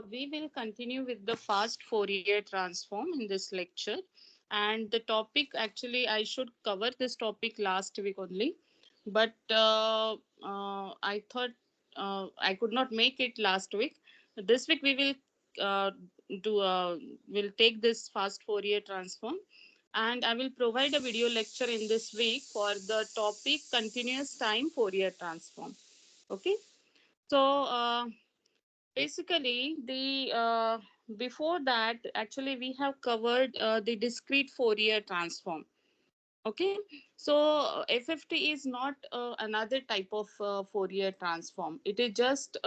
We will continue with the fast Fourier transform in this lecture. And the topic, actually, I should cover this topic last week only, but I thought I could not make it last week. This week we will do will take this fast Fourier transform, and I will provide a video lecture in this week for the topic continuous time Fourier transform. Okay, so. Basically, the before that, actually, we have covered the discrete Fourier transform. Okay, so FFT is not another type of Fourier transform. It is just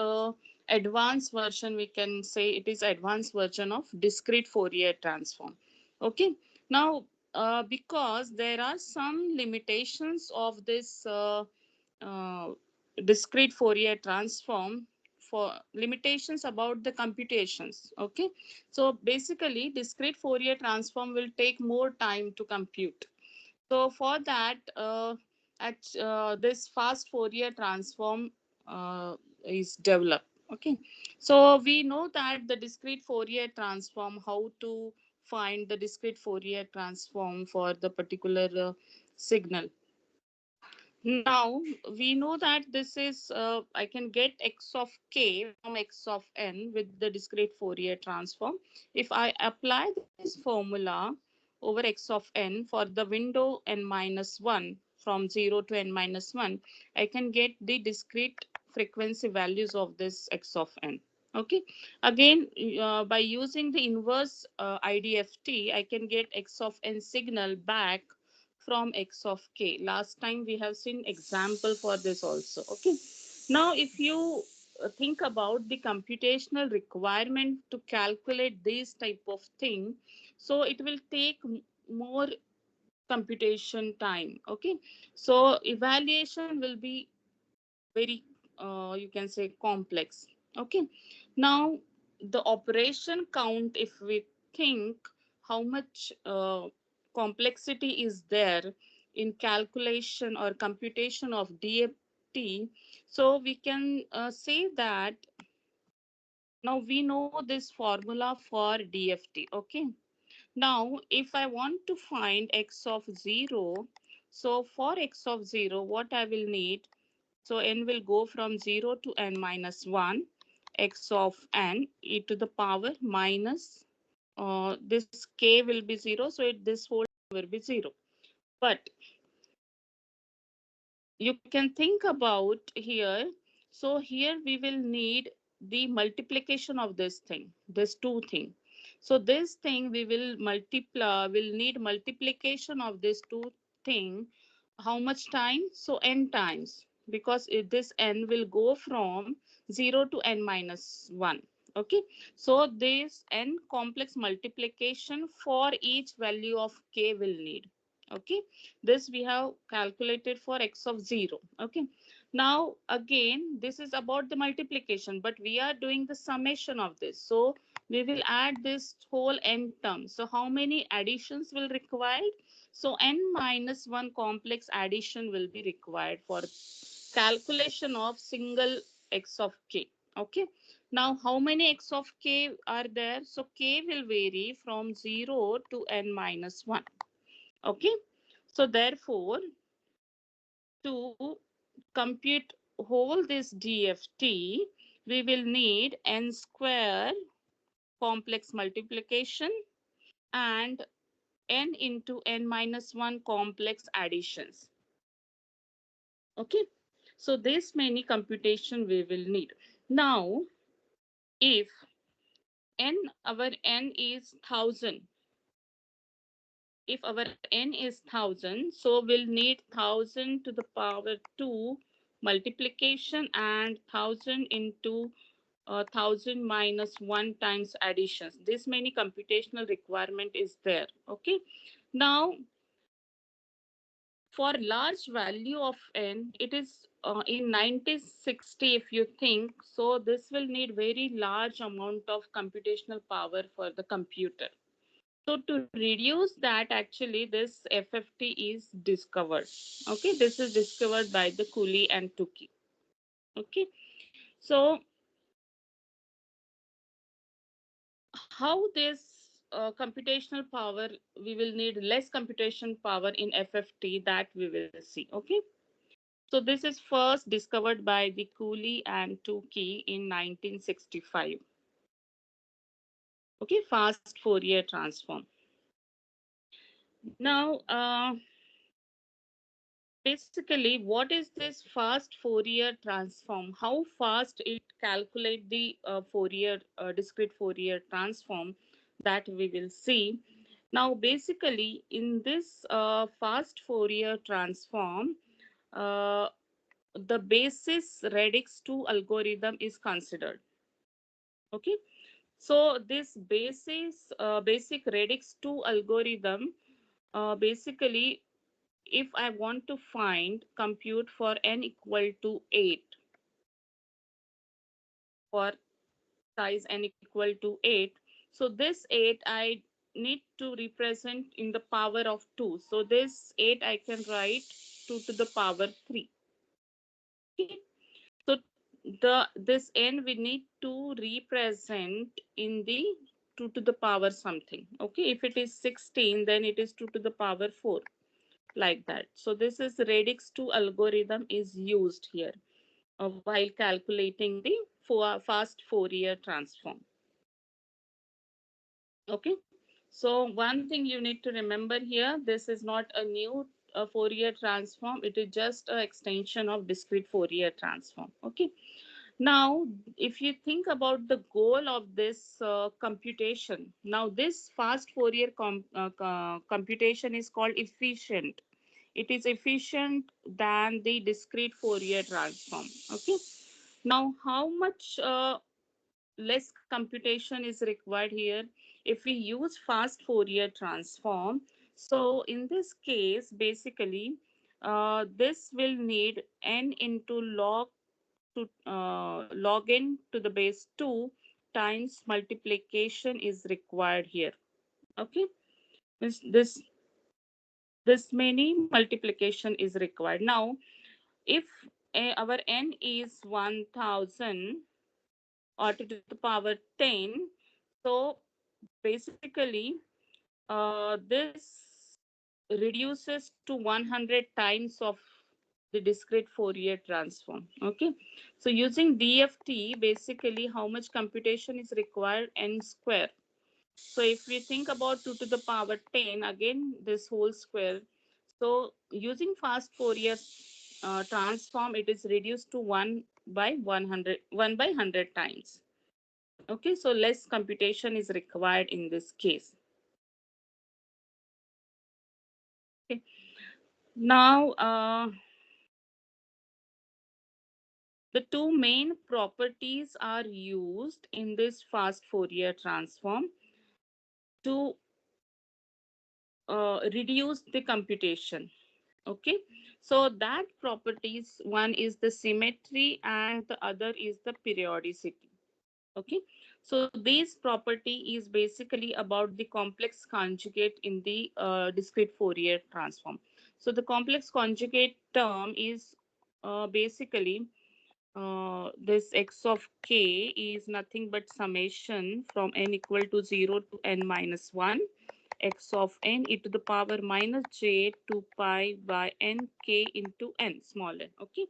advanced version. We can say it is advanced version of discrete Fourier transform. Okay, now because there are some limitations of this uh, discrete Fourier transform, for limitations about the computations. Okay, so basically discrete Fourier transform will take more time to compute. So for that, this fast Fourier transform is developed. Okay, so we know that the discrete Fourier transform, how to find the discrete Fourier transform for the particular signal. Now we know that this is I can get x of k from x of n with the discrete Fourier transform. If I apply this formula over x of n for the window n minus 1 from 0 to n minus 1, I can get the discrete frequency values of this x of n. Okay, again by using the inverse IDFT, I can get x of n signal back from x of k. Last time we have seen example for this also. Okay, now if you think about the computational requirement to calculate this type of thing, so it will take more computation time. Okay, so evaluation will be very you can say complex. Okay, now the operation count, if we think how much complexity is there in calculation or computation of DFT, so we can say that now we know this formula for DFT. Okay, now if I want to find x of 0, so for x of 0 what I will need, so n will go from 0 to n minus 1, x of n e to the power minus this k will be 0, so this whole will be 0. But you can think about here, so here we will need the multiplication of this thing, this two thing. So this thing we will multiply, will need multiplication of this two thing. How much time? So n times, because this n will go from 0 to n minus 1. Okay, so this n complex multiplication for each value of k will need. Okay, this we have calculated for x of 0. Okay, now again this is about the multiplication, but we are doing the summation of this, so we will add this whole n term. So how many additions will required? So n minus 1 complex addition will be required for calculation of single x of k. Okay, now how many x of k are there? So k will vary from 0 to n minus 1. Okay, so therefore to compute whole this DFT, we will need n square complex multiplication and n into n minus 1 complex additions. Okay, so this many computation we will need. Now if n, our n is 1000, if our n is 1000, so we'll need 1000 to the power 2 multiplication and 1000 into 1000 minus 1 times additions. This many computational requirement is there. Okay, now for large value of n, it is in 9060, if you think so, this will need very large amount of computational power for the computer. So to reduce that, actually this FFT is discovered. Okay, this is discovered by the Cooley and Tukey. Okay, so how this computational power, we will need less computation power in FFT, that we will see. Okay. So this is first discovered by the Cooley and Tukey in 1965. Okay, fast Fourier transform. Now, basically, what is this fast Fourier transform? How fast it calculate the Fourier discrete Fourier transform, that we will see. Now, basically, in this fast Fourier transform, uh, the basis radix 2 algorithm is considered. Okay, so this basic radix 2 algorithm, basically, if I want to find compute for n equal to 8, for size n equal to 8, so this 8 I need to represent in the power of 2. So this 8 I can write 2 to the power 3. Okay. So this n we need to represent in the 2 to the power something. Okay. If it is 16, then it is 2 to the power 4, like that. So this is radix 2 algorithm is used here while calculating the fast Fourier transform. Okay. So one thing you need to remember here, this is not a new Fourier transform. It is just an extension of discrete Fourier transform. Okay. Now, if you think about the goal of this computation, now this fast Fourier computation is called efficient. It is efficient than the discrete Fourier transform. Okay. Now, how much less computation is required here if we use fast Fourier transform? So, in this case, basically, this will need n into log n to the base 2 times multiplication is required here. Okay, this many multiplication is required. Now, if our n is 1000 or to the power 10, so basically this reduces to 100 times of the discrete Fourier transform. Okay, so using DFT, basically how much computation is required? N square. So if we think about 2 to the power 10, again this whole square. So using fast Fourier transform, it is reduced to 1 by 100, 1 by 100 times. Okay, so less computation is required in this case. Okay. Now, the two main properties are used in this fast Fourier transform to reduce the computation. Okay, so that properties, one is the symmetry and the other is the periodicity. Okay, so this property is basically about the complex conjugate in the discrete Fourier transform. So the complex conjugate term is basically this x of k is nothing but summation from n equal to 0 to n minus 1 x of n e to the power minus j 2 pi by n k into n small n. Okay,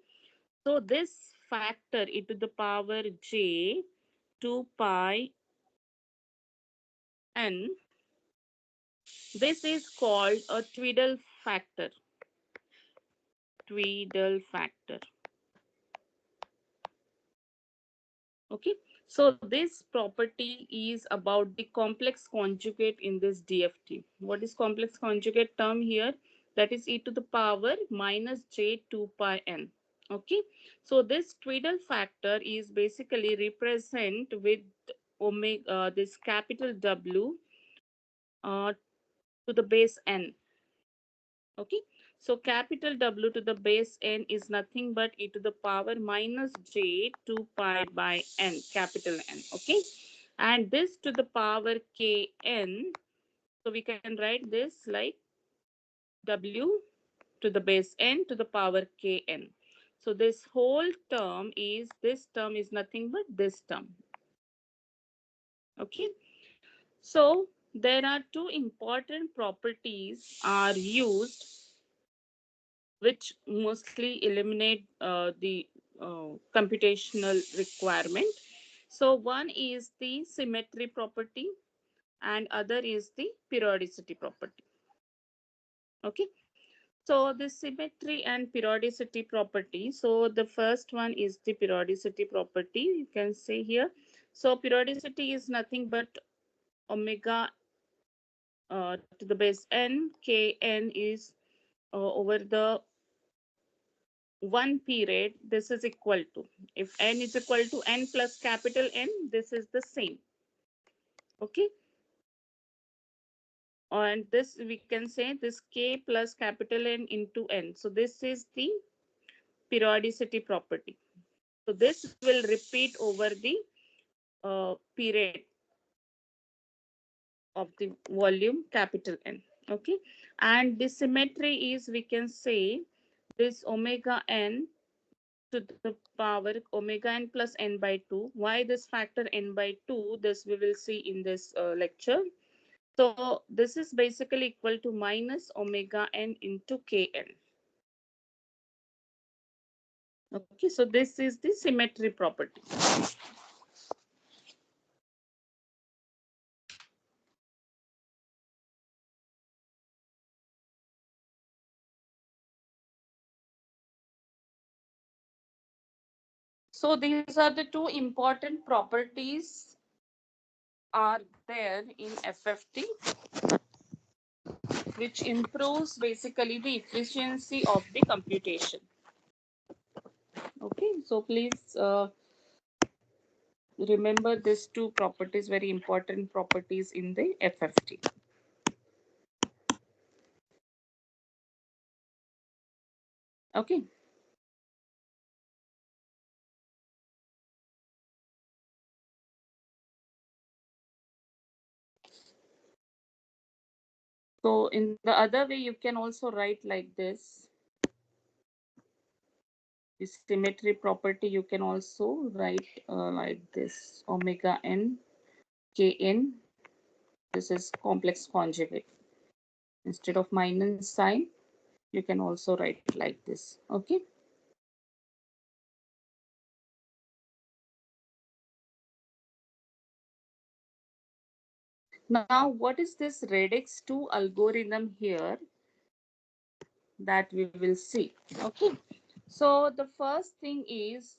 so this factor e to the power j 2 pi n, this is called a Twiddle factor. Twiddle factor. Okay, so this property is about the complex conjugate in this DFT. What is complex conjugate term here? That is e to the power minus j 2 pi n. Okay, so this Twiddle factor is basically represent with omega, this capital W uh, to the base n. Okay, so capital W to the base n is nothing but e to the power minus j 2 pi by n, capital N. Okay, and this to the power kn, so we can write this like W to the base n to the power kn. So this whole term is, this term is nothing but this term. Okay, So there are two important properties are used which mostly eliminate the computational requirement. So one is the symmetry property and other is the periodicity property. Okay. So the symmetry and periodicity property. So the first one is the periodicity property. You can see here. So periodicity is nothing but omega to the base n. Kn is over the one period. This is equal to, if n is equal to n plus capital N, this is the same. Okay. And this we can say this k plus capital N into n. So this is the periodicity property. So this will repeat over the period of the volume capital N. Okay. And the symmetry is, we can say, this omega n to the power omega n plus n by 2. Why this factor n by 2? This we will see in this lecture. So this is basically equal to minus omega n into kn. Okay, so this is the symmetry property. So these are the two important properties are there in FFT, which improves basically the efficiency of the computation. Okay, so please remember these two properties, very important properties in the FFT. Okay. So in the other way, you can also write like this. The symmetry property, you can also write like this: omega n kn. This is complex conjugate. Instead of minus sign, you can also write like this. Okay. Now, what is this radix 2 algorithm here that we will see? Okay. So the first thing is,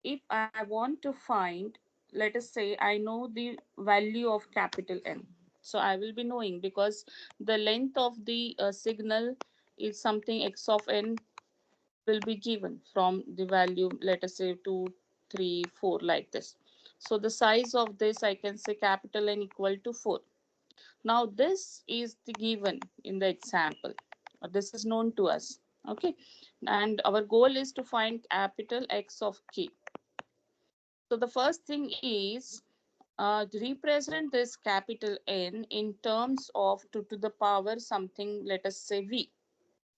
if I want to find, let us say I know the value of capital N. So I will be knowing because the length of the signal is something x of n will be given from the value, let us say 2, 3, 4 like this. So the size of this, I can say capital N equal to 4. Now this is the given in the example. This is known to us. Okay. And our goal is to find capital X of k. So the first thing is represent this capital N in terms of 2 to the power something, let us say v.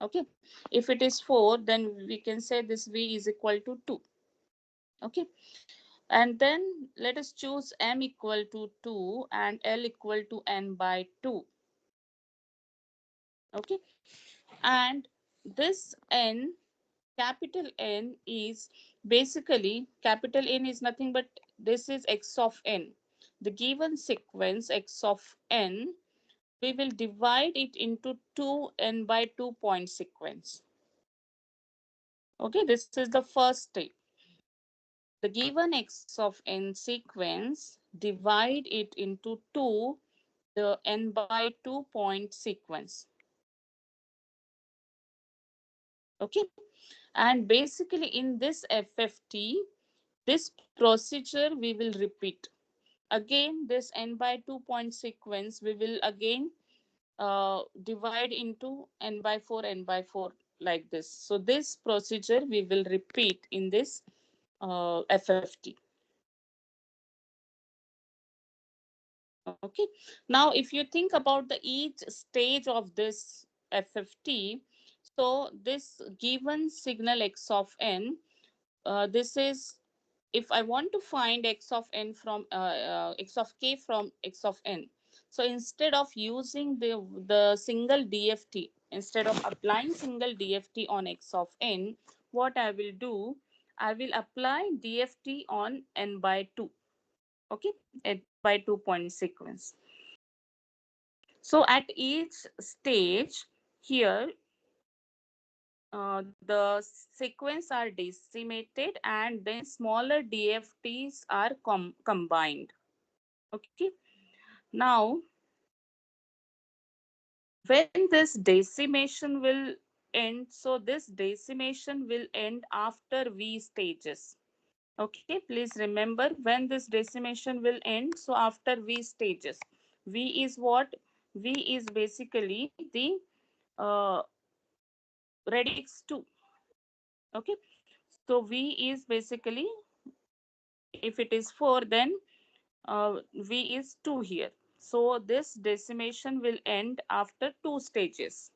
Okay. If it is 4, then we can say this v is equal to 2. Okay. And then let us choose m equal to 2 and l equal to n by 2. Okay. And this n, capital N, is basically, capital N is nothing but this is x of n. The given sequence x of n, we will divide it into 2 n by 2 point sequence. Okay, this is the first step. The given x of n sequence, divide it into 2 the n by 2 point sequence. Okay. And basically in this FFT, this procedure we will repeat. Again, this n by 2 point sequence, we will again divide into n by 4, n by 4 like this. So this procedure we will repeat in this FFT. Okay. Now, if you think about the each stage of this FFT, so this given signal x of n, this is if I want to find x of n from x of k from x of n, so instead of using the single DFT, instead of applying single DFT on x of n, what I will do, I will apply DFT on n by 2. Okay, n by 2 point sequence. So at each stage here, the sequence are decimated and then smaller DFTs are combined. Okay. Now, when this decimation will end, so this decimation will end after V stages. Okay, please remember when this decimation will end. So after V stages, V is what? V is basically the uh, radix 2. Okay, so V is basically, if it is 4, then V is 2 here. So this decimation will end after 2 stages.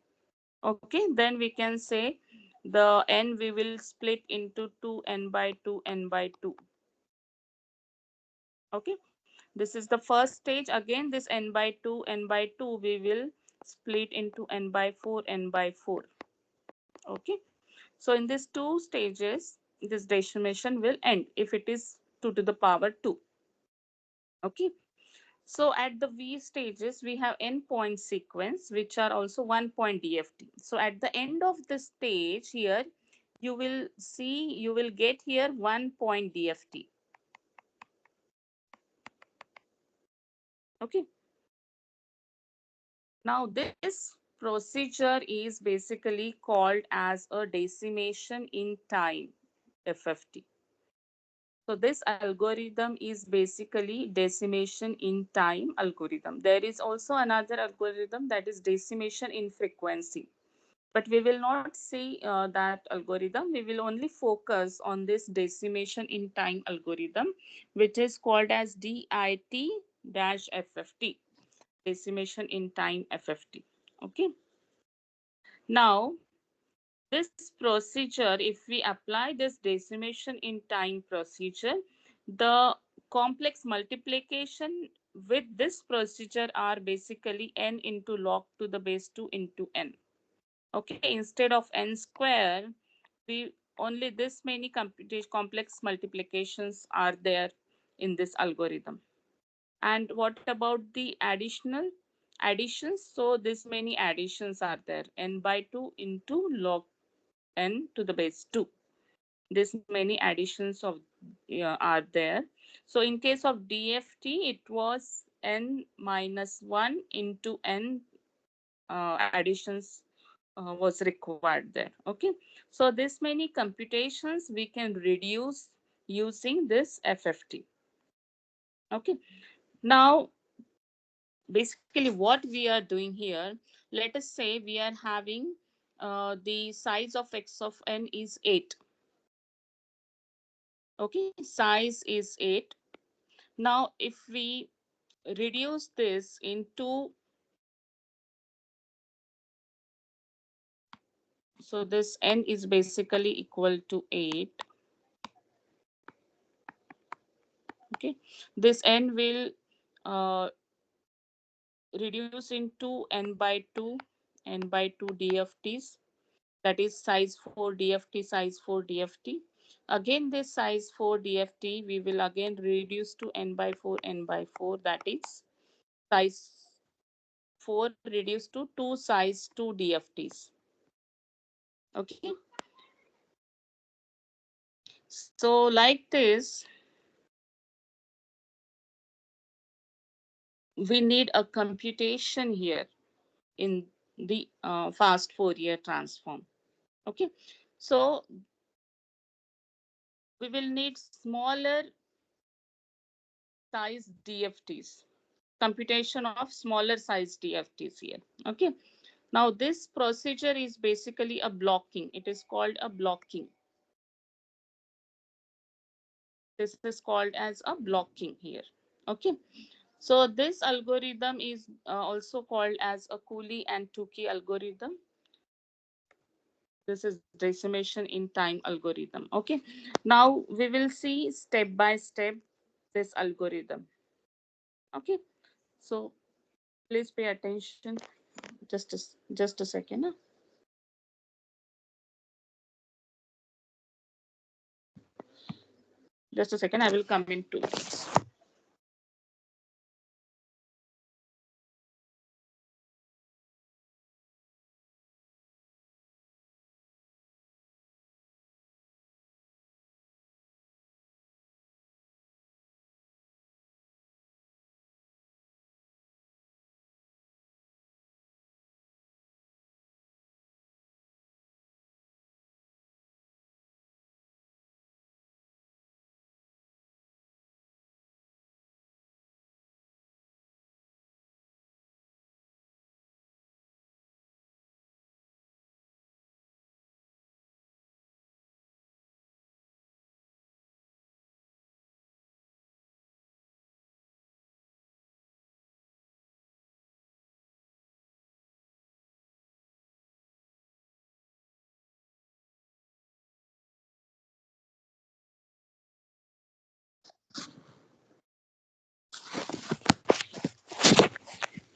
Okay, then we can say the n we will split into 2 n by 2 n by 2. Okay, this is the first stage. Again, this n by 2 n by 2 we will split into n by 4 n by 4. Okay, so in these two stages, this decimation will end if it is 2 to the power 2. Okay, so at the V stages, we have n point sequence, which are also 1 point DFT. So at the end of the stage here, you will see, you will get here 1 point DFT. Okay. Now this procedure is basically called as a decimation in time, FFT. So this algorithm is basically decimation in time algorithm. There is also another algorithm, that is decimation in frequency. But we will not see that algorithm. We will only focus on this decimation in time algorithm, which is called as DIT-FFT, decimation in time FFT. Okay. Now, this procedure, if we apply this decimation in time procedure, the complex multiplication with this procedure are basically n into log to the base 2 into n. Okay, instead of n square, we only this many complex multiplications are there in this algorithm. And what about the additions? So this many additions are there, n by 2 into log n to the base 2. This many additions of are there. So in case of DFT, it was n minus 1 into n additions was required there. Okay, so this many computations we can reduce using this FFT. Okay, now basically what we are doing here, let us say we are having the size of x of n is 8. Okay, size is 8. Now if we reduce this into, so this n is basically equal to 8. Okay, this n will uh, reduce into n by 2, n by 2 DFTs, that is size 4 DFT, size 4 DFT. Again this size 4 DFT we will again reduce to n by 4, n by 4, that is size 4 reduced to 2 size 2 DFTs. Okay, so like this we need a computation here in the fast Fourier transform. Okay, so we will need smaller size DFTs, computation of smaller size DFTs here. Okay, now this procedure is basically a blocking. It is called a blocking. This is called as a blocking here. Okay, so this algorithm is also called as a Cooley and Tukey algorithm. This is decimation in time algorithm. Okay. Now we will see step by step this algorithm. Okay. So please pay attention. Just a second. Just a second. I will come in 2 minutes.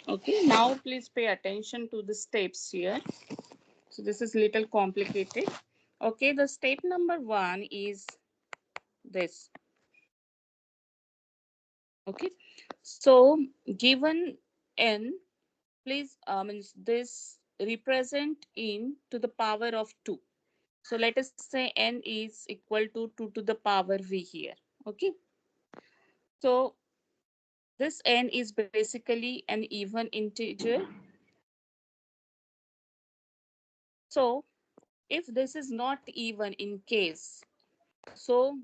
Okay. Now please pay attention to the steps here. So this is little complicated. Okay. The step number one is this. Okay. So given n, please means this represent in to the power of 2. So let us say n is equal to 2 to the power v here. Okay. So this n is basically an even integer. So if this is not even in case, so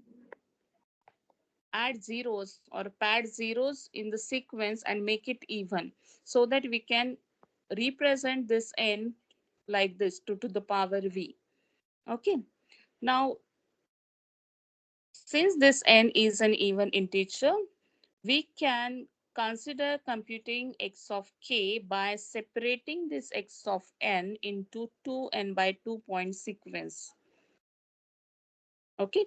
add zeros or pad zeros in the sequence and make it even, so that we can represent this n like this 2 to the power v. Okay. Now since this n is an even integer, we can consider computing x of k by separating this x of n into 2n by 2 point sequence. Okay.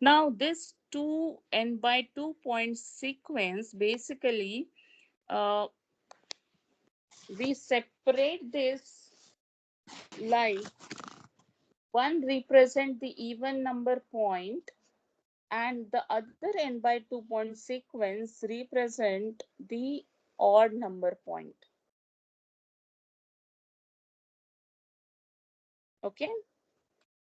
Now this 2n by 2 point sequence basically, uh, we separate this like one represent the even number point and the other n by 2 point sequence represent the odd number point. Okay.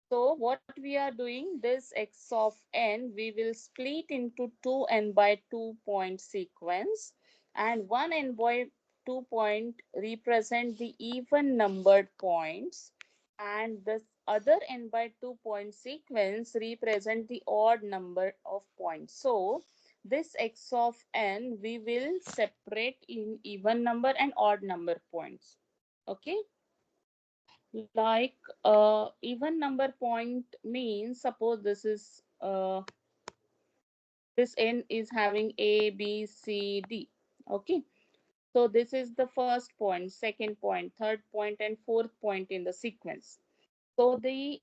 So what we are doing, this x of n, we will split into 2n by 2 point sequence, and one n by 2 point represent the even numbered points, and this other n by 2 point sequence represent the odd number of points. So this x of n we will separate in even number and odd number points. Okay. Like even number point means, suppose this is this n is having a b c d. Okay. So this is the first point, second point, third point, and fourth point in the sequence. So the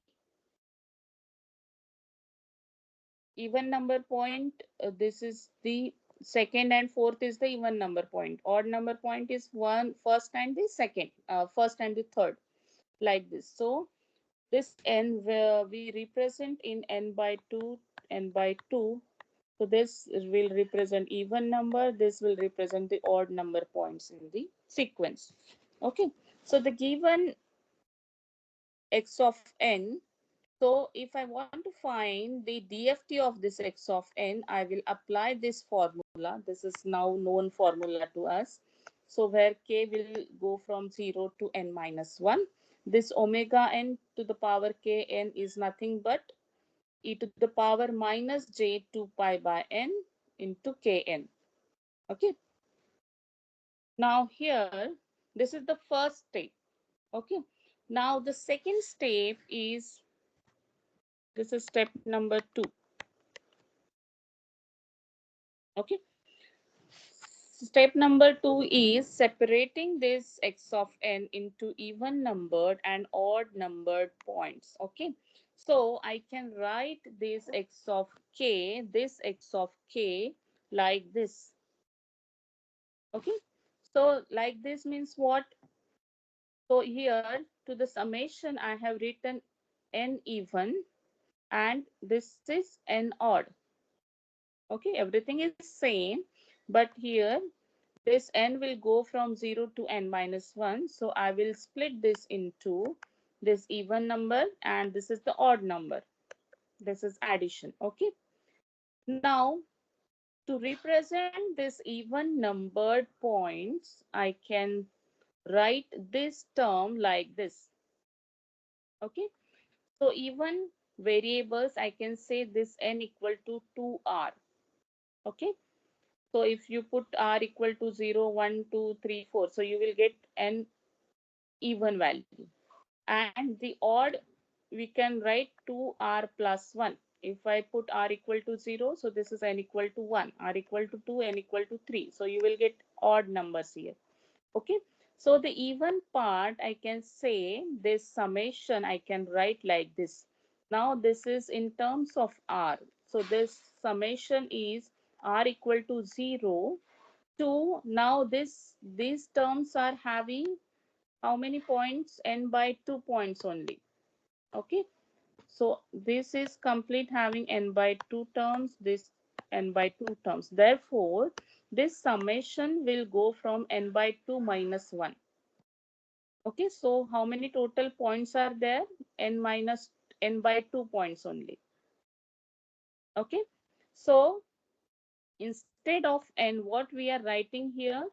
even number point, this is the second and fourth is the even number point. Odd number point is one first and the second, first and the third, like this. So this n we represent in n by 2, n by 2. So this will represent even number, this will represent the odd number points in the sequence. Okay. So the given x of n, so if I want to find the DFT of this x of n, I will apply this formula. This is now known formula to us. So where k will go from 0 to n minus 1. This omega n to the power k n is nothing but e to the power minus j 2 pi by n into kn. Okay. Now here, this is the first step. Okay. Now the second step is, this is step number 2. Okay. Step number 2 is separating this x of n into even numbered and odd numbered points. Okay. So I can write this x of k like this. Okay. So like this means what? So here to the summation I have written n even and this is n odd. Okay. Everything is same, but here this n will go from 0 to n minus 1. So I will split this into this even number and this is the odd number. This is addition. Okay. Now to represent this even numbered points, I can write this term like this. Okay. So even variables, I can say this n equal to 2r. Okay. So if you put r equal to 0, 1, 2, 3, 4, so you will get n even value. And the odd, we can write 2r plus 1. If I put r equal to 0, so this is n equal to 1, r equal to 2, n equal to 3. So you will get odd numbers here. Okay. So the even part, I can say this summation, I can write like this. Now this is in terms of r. So this summation is r equal to 0 to, now these terms are having how many points? N by 2 points only. Okay. So this is complete having n by 2 terms, this n by 2 terms. Therefore, this summation will go from n by 2 minus 1. Okay. So how many total points are there? N minus n by 2 points only. Okay. So instead of n, what we are writing here?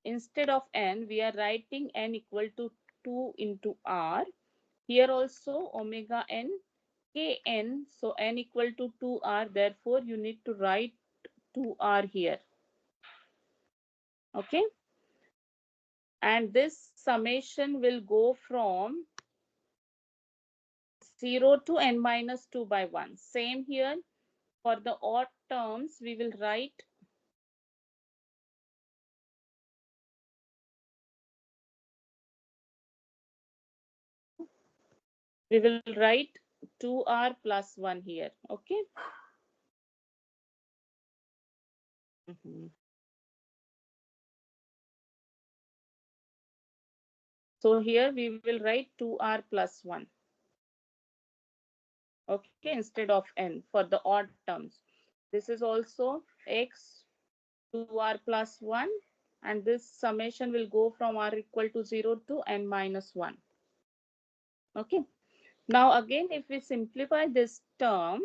Instead of n, we are writing n equal to 2 into r. Here also omega n kn, so n equal to 2r, therefore you need to write 2r here. Okay. And this summation will go from 0 to n minus 2 by 1. Same here. For the odd terms, we will write we will write 2r plus 1 here. Okay. Mhm. So here we will write 2r plus 1. Okay, instead of n for the odd terms. This is also x 2r plus 1, and this summation will go from r equal to 0 to n minus 1. Okay. Now again, if we simplify this term,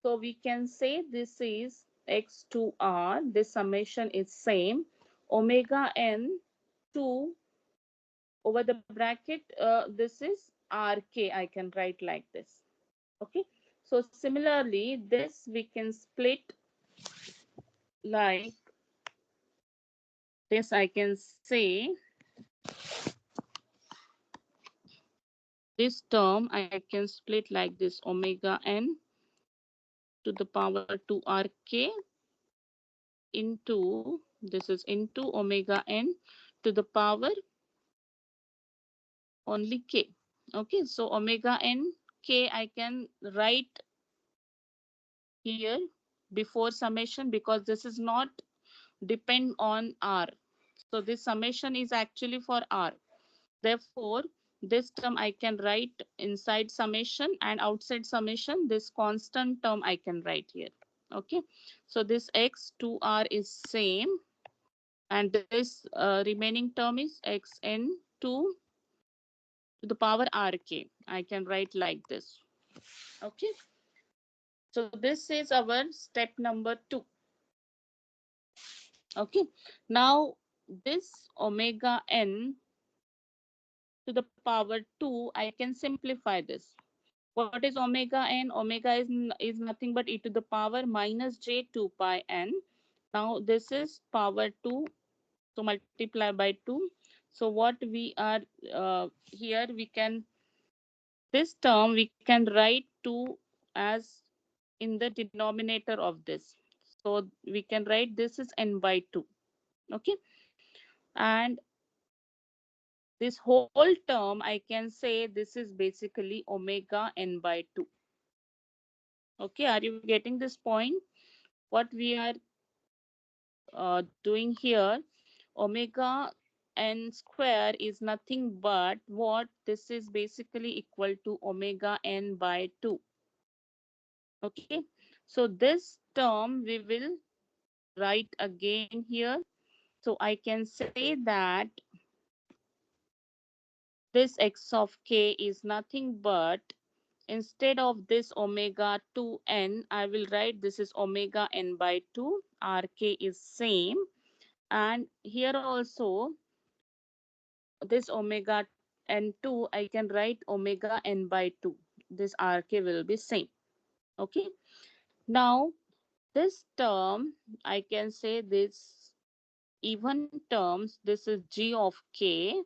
so we can say this is x 2r, this summation is same, omega n 2 over the bracket, this is rk, I can write like this. Okay. So similarly, this we can split like this. I can say this term I can split like this: omega n to the power 2rk into, this is into omega n to the power only k. Okay, so omega n k I can write here before summation because this is not depend on r. So this summation is actually for r. Therefore, this term I can write inside summation, and outside summation, this constant term I can write here. Okay. So this x 2r is same, and this remaining term is xn2 to the power rk. I can write like this. Okay. So this is our step number 2. Okay. Now this omega n to the power 2, I can simplify this. What is omega n? Omega is nothing but e to the power minus j 2 pi n. Now this is power 2, so multiply by 2. So what we are here, we can, this term we can write 2 as in the denominator of this. So we can write this is n by 2. Okay. And this whole term, I can say this is basically omega n by 2. Okay, are you getting this point? What we are doing here, omega n square is nothing but what? This is basically equal to omega n by 2. Okay, so this term we will write again here. So I can say that this x of k is nothing but, instead of this omega 2n, I will write this is omega n by 2. Rk is same. And here also, this omega n2, I can write omega n by 2. This Rk will be same. Okay. Now, this term, I can say this even terms, this is g of k.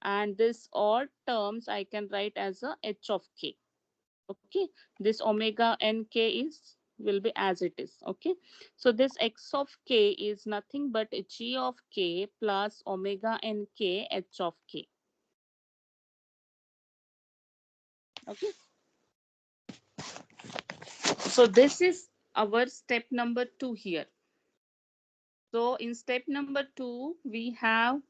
And this odd terms, I can write as a h of k. Okay, this omega nk is will be as it is. Okay, so this x of k is nothing but g of k plus omega nk h of k. Okay, so this is our step number 2 here. So in step number 2 we have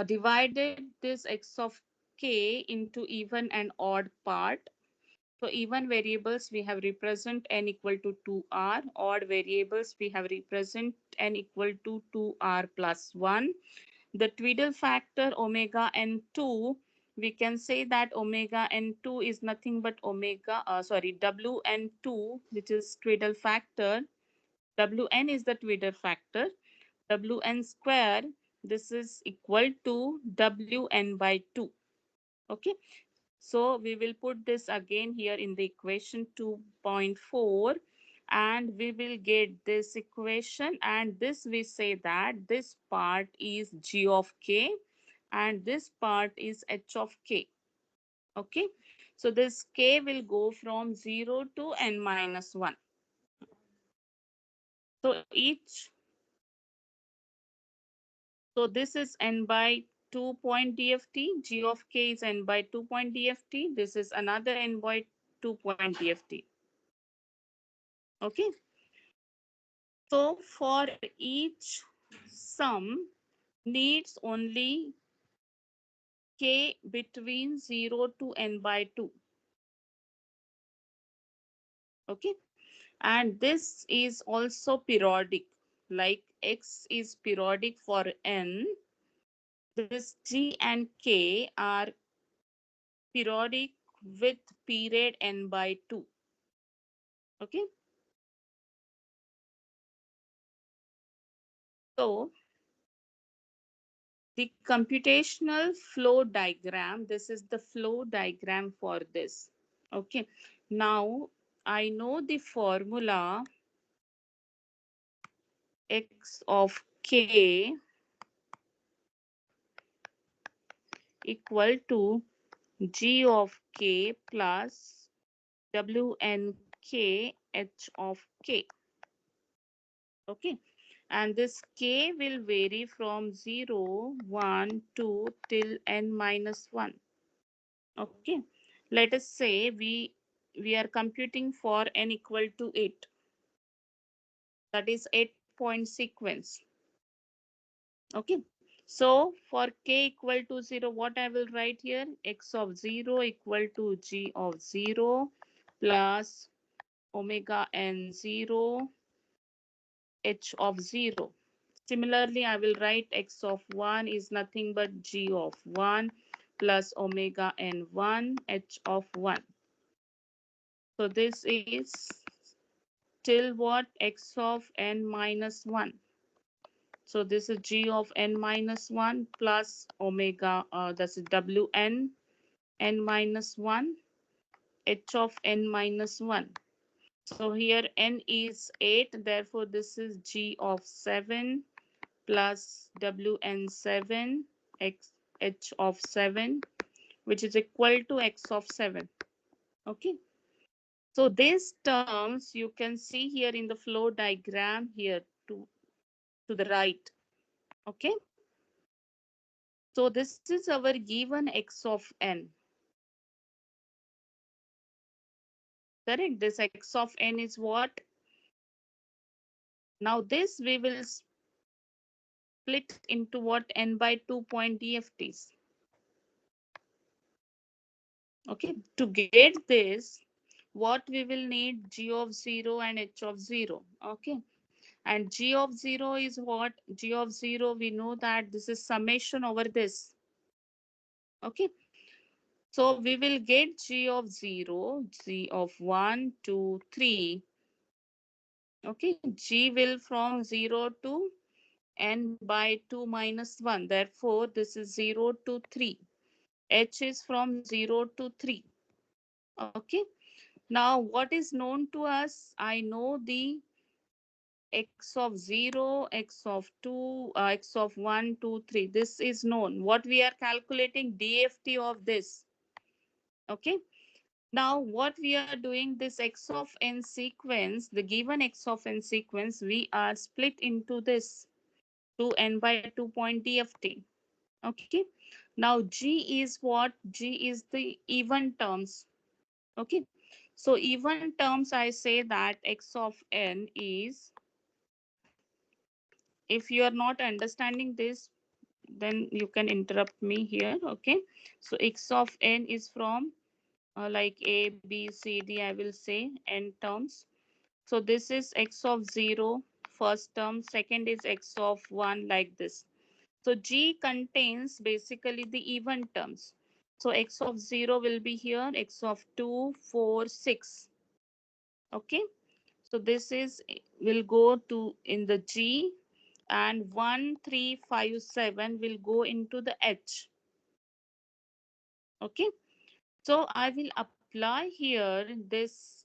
divided this x of k into even and odd part. So even variables we have represent n equal to 2r. Odd variables we have represent n equal to 2r plus 1. The Twiddle factor omega n2, we can say that omega n2 is nothing but wn2, which is Twiddle factor. Wn is the Twiddle factor. Wn square, this is equal to wn by 2. Okay, so we will put this again here in the equation 2.4, and we will get this equation, and this we say that this part is g of k and this part is h of k. Okay, so this k will go from 0 to n minus 1. So each, so this is n by 2 point dft, g of k is n by 2 point dft, this is another n by 2 point dft. Okay, so for each sum needs only k between 0 to n by 2. Okay, and this is also periodic, like x is periodic for n. This g and k are periodic with period n by 2. Okay, so the computational flow diagram, this is the flow diagram for this. Okay, now I know the formula x of k equal to g of k plus wnk h of k. Okay, and this k will vary from 0, 1, 2 till n minus 1. Okay, let us say we are computing for n equal to 8, that is 8-point sequence. Okay, so for k equal to 0, what I will write here, x of 0 equal to g of 0 plus omega n 0 h of 0. Similarly, I will write x of 1 is nothing but g of 1 plus omega n 1 h of 1. So this is till what, x of n minus 1. So this is g of n minus 1 plus omega, that's wn n minus 1 h of n minus 1. So here n is 8, therefore this is g of 7 plus wn7 x h of 7, which is equal to x of 7. Okay, so these terms you can see here in the flow diagram here to the right. Okay. So this is our given x of n. Correct. This x of n is what? Now this we will split into what? N by 2 point DFTs. Okay. To get this, what we will need? G of 0 and h of 0. Okay. And g of 0 is what? G of 0, we know that this is summation over this. Okay. So we will get g of 0, g of 1, 2, 3. Okay. G will from 0 to n by 2 minus 1. Therefore, this is 0 to 3. H is from 0 to 3. Okay. Now, what is known to us? I know the x of 0, x of 2, x of 1, 2, 3. This is known. What we are calculating? DFT of this. Okay. Now, what we are doing, this x of n sequence, the given x of n sequence, we are split into this 2n by 2 point DFT. Okay. Now, G is what? G is the even terms. Okay. So, even terms, I say that x of n is, if you are not understanding this, then you can interrupt me here. Okay. So, x of n is from like a, b, c, d, I will say n terms. So this is x of 0, first term, second is x of 1, like this. So G contains basically the even terms. So x of 0 will be here, x of 2, 4, 6. Okay. So this is, will go to in the G, and 1, 3, 5, 7 will go into the H. Okay. So I will apply here this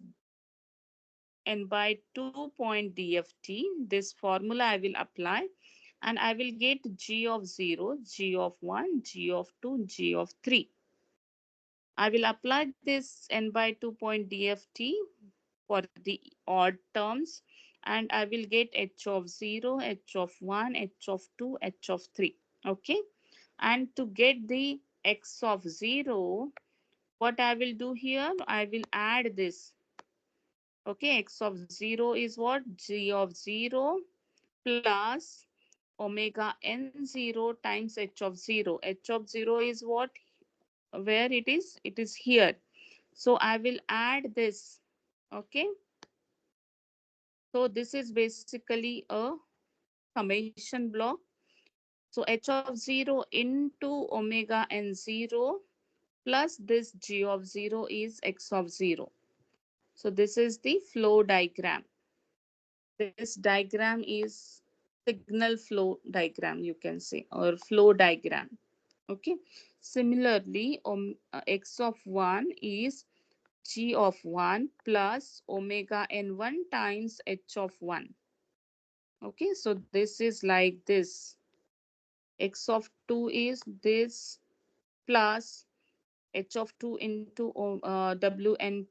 n by 2 point DFT. This formula I will apply, and I will get G of 0, G of 1, G of 2, G of 3. I will apply this n by 2 point DFT for the odd terms, and I will get H of 0, H of 1, H of 2, H of 3. Okay. And to get the X of 0, what I will do here? I will add this. Okay, x of 0 is what? G of 0 plus omega n0 times h of 0. H of 0 is what? Where it is? It is here. So I will add this. Okay. So this is basically a summation block. So h of 0 into omega n0 plus this g of 0 is x of 0. So this is the flow diagram. This diagram is signal flow diagram, you can say, or flow diagram. Okay. Similarly, x of 1 is g of 1 plus omega n1 times h of 1. Okay. So this is like this. X of 2 is this plus h of 2 into wn2.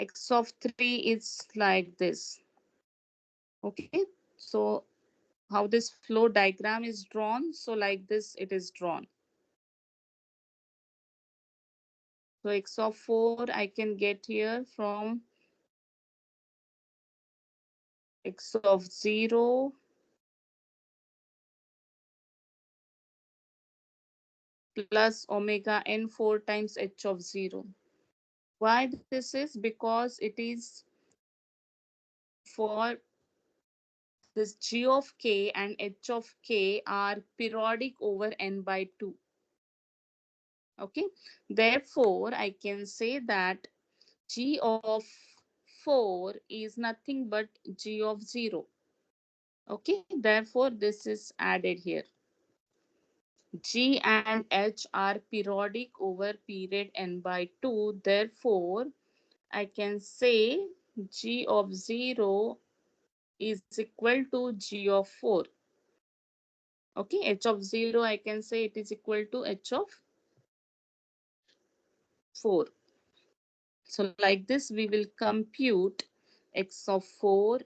X of 3 is like this. Okay. So how this flow diagram is drawn? So like this it is drawn. So x of 4 I can get here from x of 0 plus omega n4 times h of 0. Why this is? Because it is for this g of k and h of k are periodic over n by 2. Okay. Therefore, I can say that g of 4 is nothing but g of 0. Okay, therefore this is added here. G and H are periodic over period n by 2. Therefore, I can say G of 0 is equal to G of 4. Okay, H of 0, I can say it is equal to H of 4. So like this, we will compute X of 4,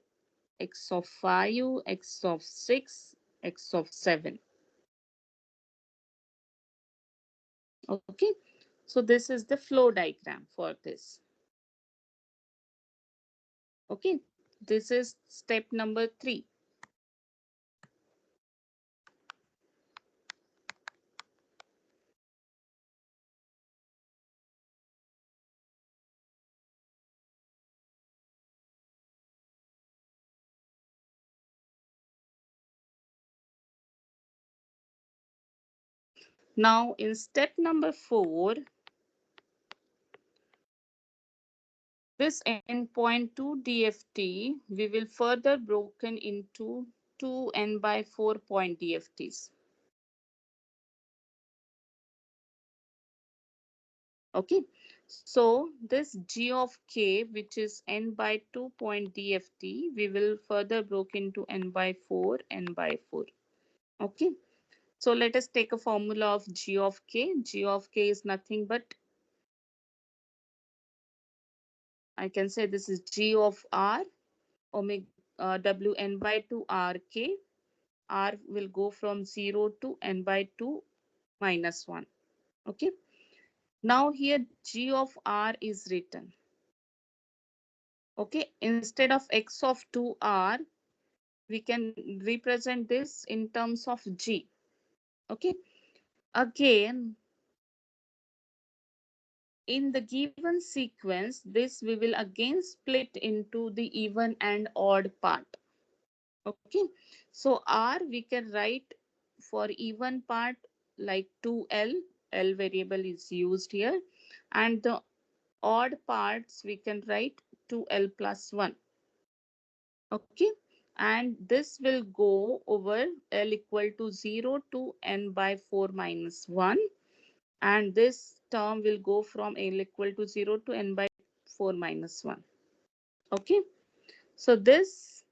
x of 5, x of 6, x of 7. Okay, so this is the flow diagram for this. Okay, this is step number 3. Now in step number 4, this endpoint 2 DFT, we will further broken into 2 n by 4 point DFTs. Okay, so this G of k, which is n by 2 point DFT, we will further broke into n by 4, n by 4. Okay, so let us take a formula of G of k. G of k is nothing but, I can say this is G of r, omega Wn by 2 rk. R will go from 0 to n by 2 minus 1. Okay, now here G of r is written. Okay, instead of x of 2r, we can represent this in terms of G. Okay, again, in the given sequence, this we will again split into the even and odd part. Okay, so R we can write for even part like 2L, L variable is used here, and the odd parts we can write 2L plus 1. Okay, and this will go over L equal to 0 to n by 4 minus 1, and this term will go from L equal to 0 to n by 4 minus 1. Okay, so this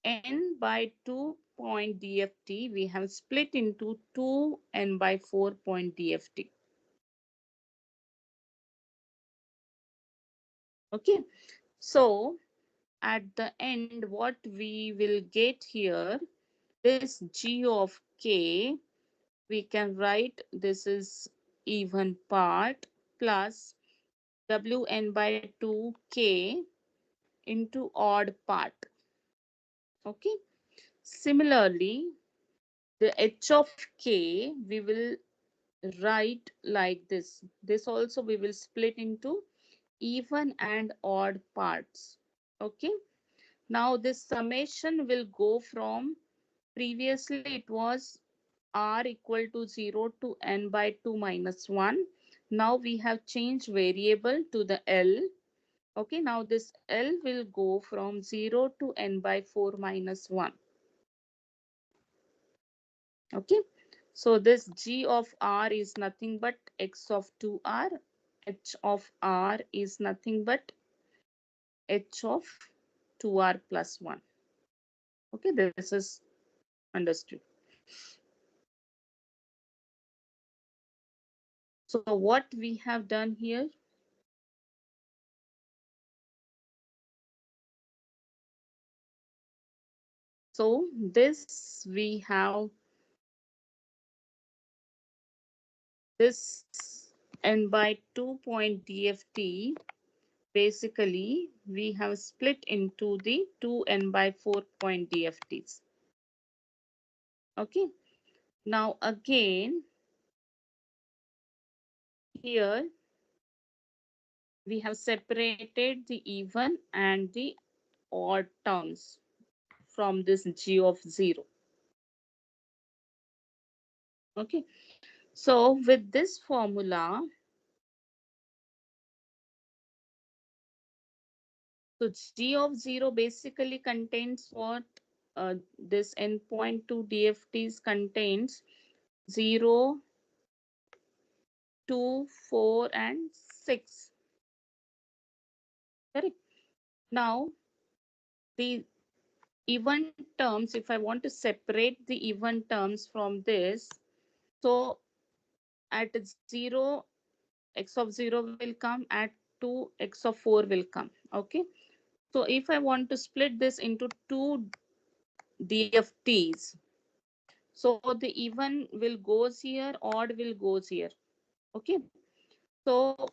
n by 2 point DFT we have split into 2 n by 4 point DFT. Okay, so at the end what we will get here, this G of k, we can write this is even part plus Wn by 2k into odd part. Okay, similarly the h of k we will write like this. This also we will split into even and odd parts. Okay, now this summation will go from, previously it was r equal to 0 to n by 2 minus 1. Now we have changed variable to the L. Okay, now this L will go from 0 to n by 4 minus 1. Okay, so this G of r is nothing but x of 2r, h of r is nothing but h of 2r plus 1. Okay, this is understood. So what we have done here, so this we have this n by 2 point DFT, basically we have split into the 2 n by 4 point DFTs. Okay, now again here we have separated the even and the odd terms from this G of 0. Okay, so with this formula, so G of 0 basically contains what? This endpoint 2 DFTs contains 0, 2, 4, and 6. Correct. Now, the even terms, if I want to separate the even terms from this, so at 0, x of 0 will come, at 2, x of 4 will come. Okay. So if I want to split this into two DFTs, so the even will goes here, odd will goes here. Okay. So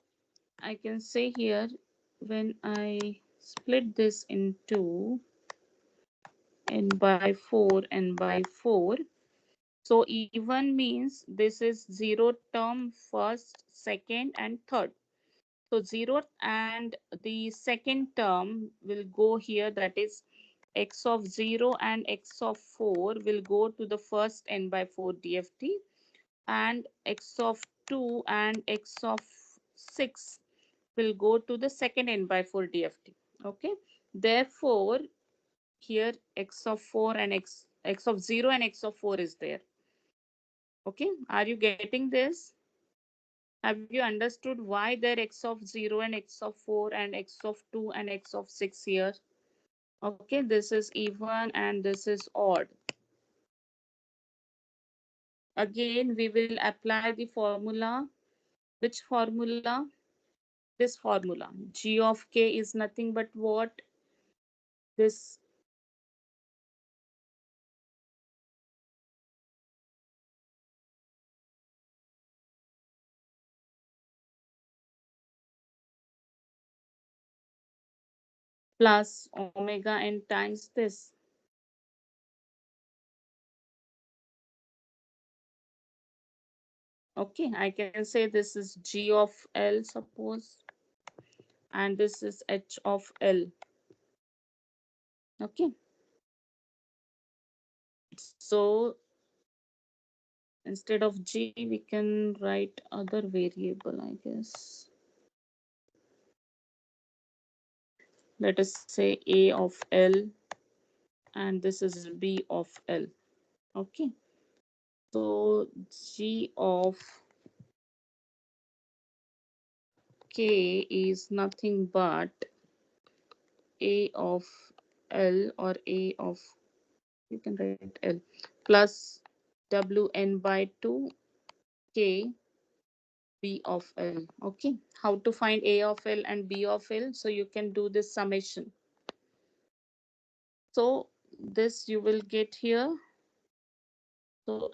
I can say here, when I split this into n by 4 n by 4, so even means this is zero term, first, second, and third. So zeroth and the second term will go here, that is x of 0 and x of 4 will go to the first n by 4 DFT, and x of 2 and x of 6 will go to the second n by 4 DFT. Okay. Therefore, here x of 4 and x of 0 and x of 4 is there. Okay. Are you getting this? Have you understood why there x of 0 and x of 4 and x of 2 and x of 6 here? Okay, this is even and this is odd. Again, we will apply the formula. Which formula? This formula. G of k is nothing but what? This plus omega n times this. Okay, I can say this is G of L, suppose, and this is H of L. Okay, so instead of G, we can write other variable, I guess. Let us say A of L, and this is B of L. Okay, so G of K is nothing but A of L, or A of, you can write L, plus Wn by 2 K B of L. Okay, how to find A of L and B of L? So you can do this summation. So this you will get here. So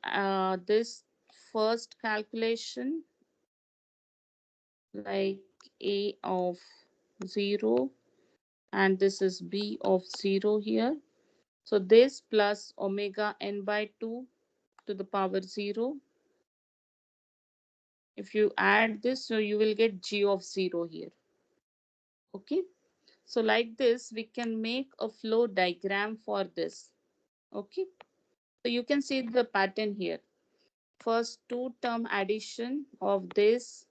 this first calculation, like A of 0, and this is B of 0 here. So this plus omega n by 2 to the power 0. If you add this, so you will get G of 0 here. Okay. So like this, we can make a flow diagram for this. Okay. So you can see the pattern here. First two term addition of this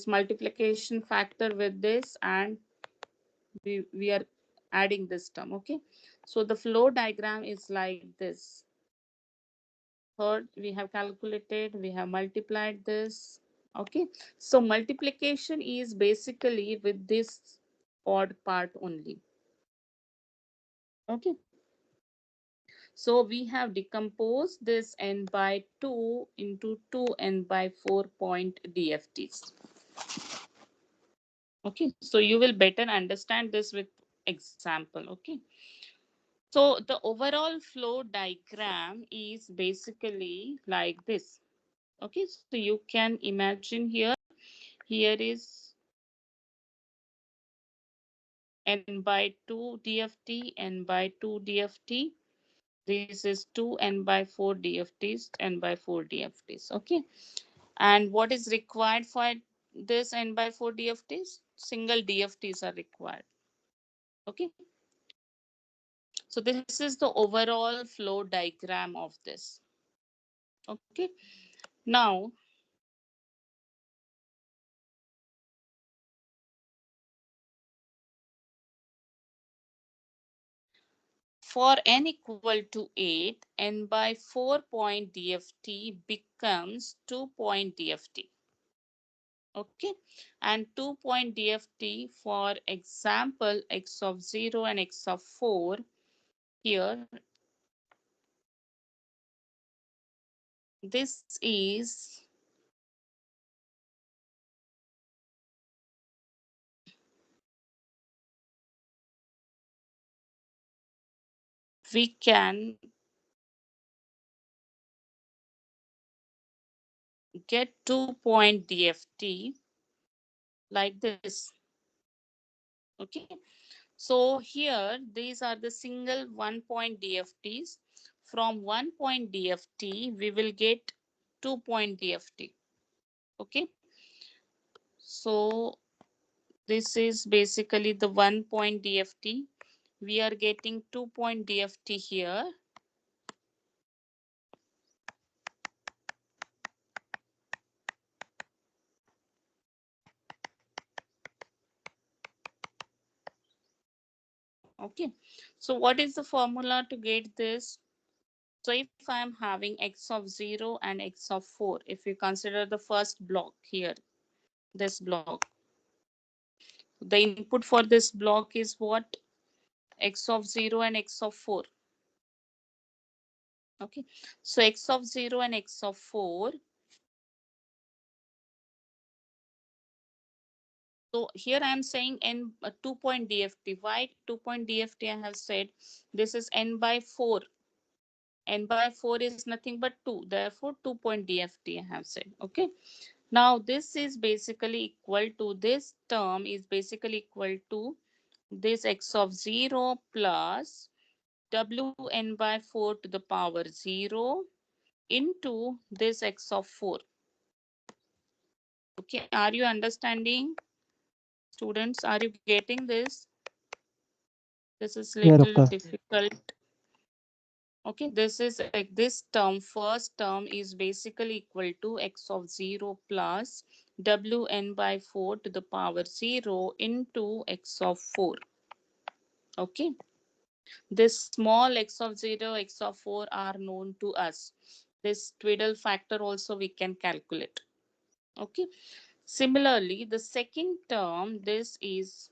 multiplication factor with this, and we are adding this term. Okay. So the flow diagram is like this. Third, we have calculated, we have multiplied this. Okay. So multiplication is basically with this odd part only. Okay. So we have decomposed this n by 2 into 2n by 4 point DFTs. Okay, so you will better understand this with example. Okay, so the overall flow diagram is basically like this. Okay, so you can imagine here, here is n by 2 DFT, n by 2 DFT. This is 2 n by 4 DFTs, n by 4 DFTs. Okay, and what is required for this n by 4 DFTs? Single DFTs are required. Okay, so this is the overall flow diagram of this. Okay, now for n equal to 8, n by 4 point DFT becomes 2 point DFT. Okay, and 2 point DFT, for example, x of 0 and x of 4, here this is we can get 2-point DFT like this. Okay. So here, these are the single 1-point DFTs. From 1-point DFT, we will get 2-point DFT. Okay. So this is basically the 1-point DFT. We are getting 2-point DFT here. Okay. So what is the formula to get this? So if I am having x of 0 and x of 4, if we consider the first block here, this block, the input for this block is what? X of 0 and x of 4. Okay. So x of 0 and x of 4. So here I am saying n 2-point DFT. Why 2-point DFT? I have said this is n by 4. N by 4 is nothing but 2. Therefore, 2-point DFT I have said. Okay. Now, this is basically equal to, this term is basically equal to this x of 0 plus wn by 4 to the power 0 into this x of 4. Okay, are you understanding? Students, are you getting this? This is Yeah, little doctor. difficult. Okay, this is like this term, first term is basically equal to x of 0 plus wn by 4 to the power 0 into x of 4. Okay, this small x of 0, x of 4 are known to us. This twiddle factor also we can calculate. Okay, similarly, the second term, this is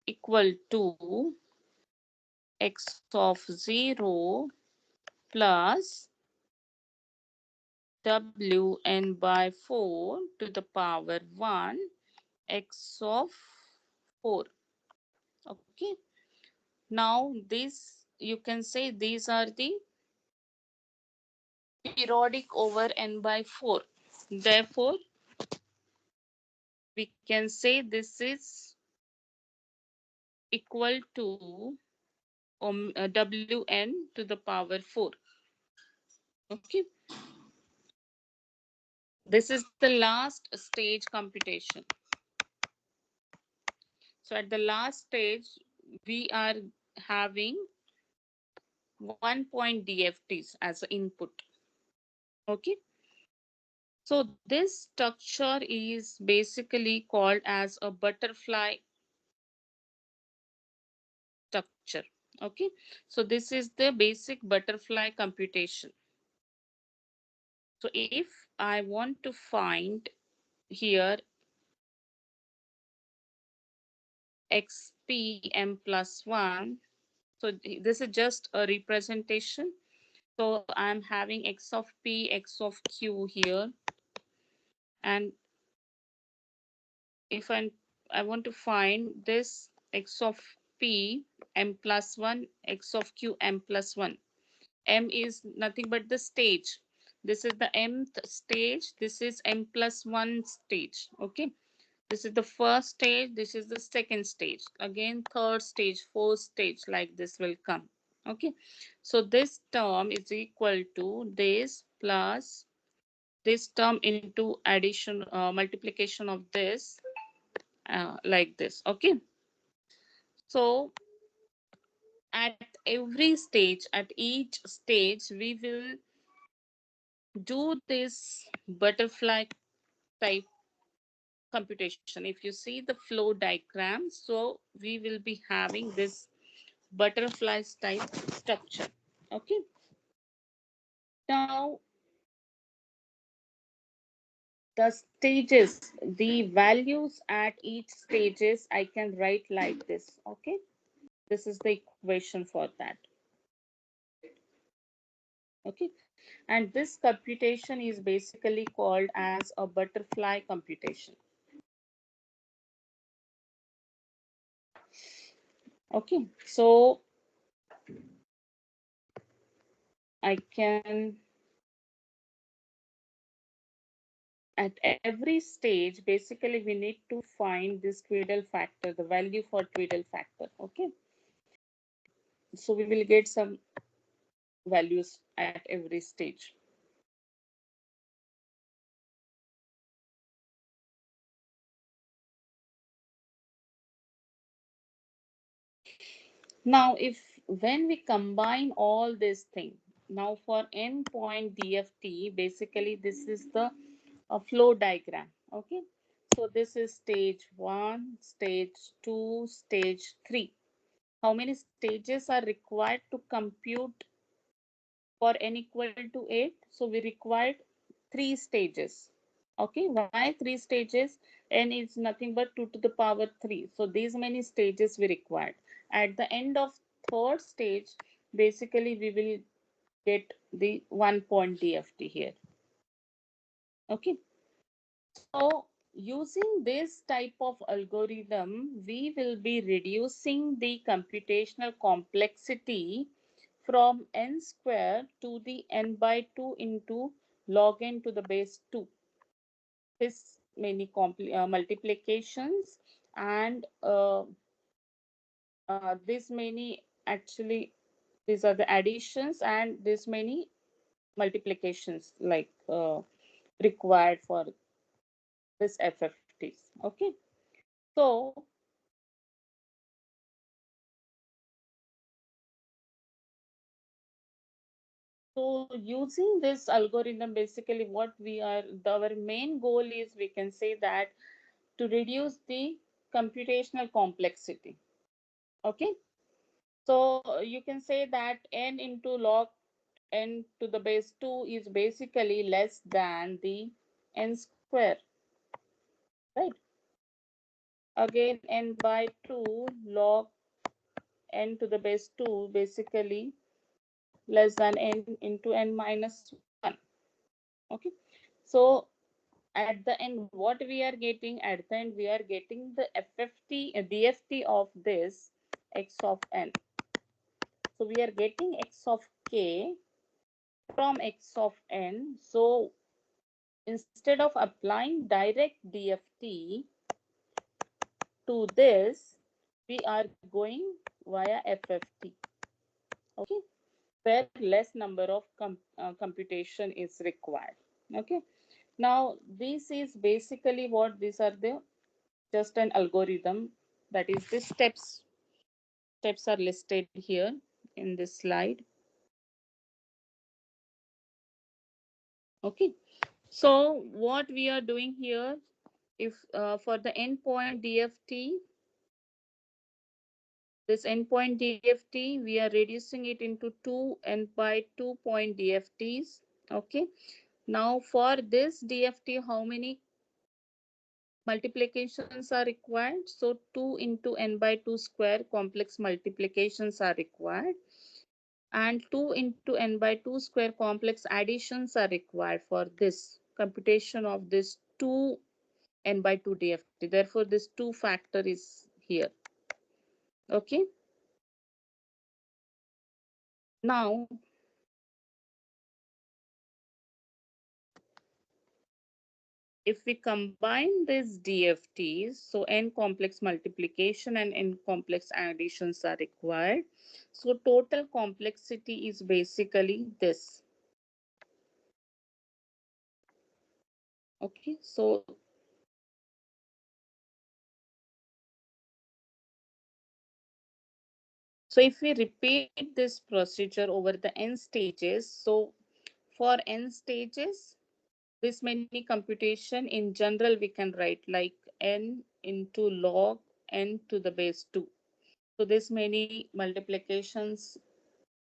equal to x of 0 plus wn by 4 to the power 1 x of 4. Okay, now this, you can say these are the periodic over n by 4. Therefore, we can say this is equal to wn to the power 4. Okay, this is the last stage computation. So at the last stage, we are having 1-point DFTs as input. Okay. So this structure is basically called as a butterfly structure. Okay. So this is the basic butterfly computation. So if I want to find here xpm plus 1, so this is just a representation. So I'm having x of p, x of q here. And if I want to find this x of p m plus 1, x of q m plus 1. M is nothing but the stage. This is the mth stage. This is m plus 1 stage. Okay. This is the first stage. This is the second stage. Again, third stage, fourth stage, like this will come. Okay. So this term is equal to this plus this term into addition, multiplication of this, like this. Okay. So at every stage, at each stage, we will do this butterfly type computation. If you see the flow diagram, so we will be having this butterfly type structure. Okay. Now the stages, the values at each stages, I can write like this. Okay. This is the equation for that. Okay. And this computation is basically called as a butterfly computation. Okay. So I can, at every stage, basically we need to find this Tweedle factor, the value for Tweedle factor. Okay. So we will get some values at every stage. Now, if when we combine all this thing, now for endpoint DFT, basically this is the flow diagram. Okay. So this is stage 1, stage 2, stage 3. How many stages are required to compute for n equal to 8? So we required 3 stages. Okay, why 3 stages? N is nothing but 2 to the power 3. So these many stages we required. At the end of third stage, basically we will get the 1 point DFT here. Okay, so using this type of algorithm, we will be reducing the computational complexity from n square to the n by 2 into log n to the base 2. This many multiplications and this many, actually these are the additions and this many multiplications like required for this FFTs. Okay, so using this algorithm, basically what we are, our main goal is, we can say that, to reduce the computational complexity. Okay, so you can say that n into log n to the base 2 is basically less than the n square, right? Again, n by 2 log n to the base 2 basically less than n into n minus 1. Okay, so at the end, what we are getting, at the end we are getting the FFT, DFT of this x of n. So we are getting x of k from x of n. So instead of applying direct DFT to this, we are going via FFT. Okay, where less number of computation is required. Okay, now this is basically what, these are the just an algorithm, that is the steps are listed here in this slide. Okay, so what we are doing here, if for the endpoint DFT, this endpoint DFT, we are reducing it into 2 n by 2 point DFTs. Okay, now for this DFT, how many multiplications are required? So 2 into n by 2 square complex multiplications are required, and 2 into n by 2 square complex additions are required for this computation of this 2 n by 2 DFT. Therefore, this 2 factor is here. Okay, now if we combine these DFTs, so n complex multiplication and n complex additions are required. So total complexity is basically this. Okay, so if we repeat this procedure over the n stages, so for n stages, this many computation in general we can write like n into log n to the base 2. So this many multiplications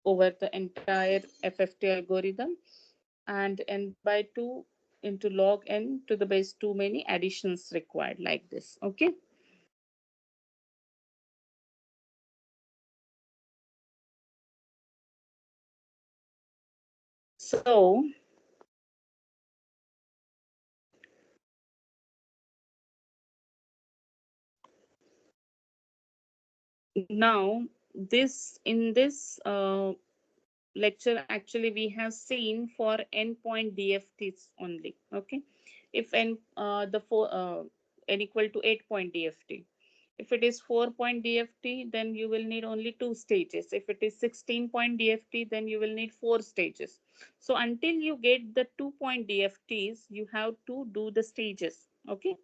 over the entire FFT algorithm, and n by 2 into log n to the base 2 many additions required, like this. Okay, so now this in this lecture actually we have seen for n-point DFTs only. Okay, if n equal to 8-point DFT. If it is 4-point DFT, then you will need only two stages. If it is 16-point DFT, then you will need four stages. So until you get the 2-point DFTs, you have to do the stages. Okay,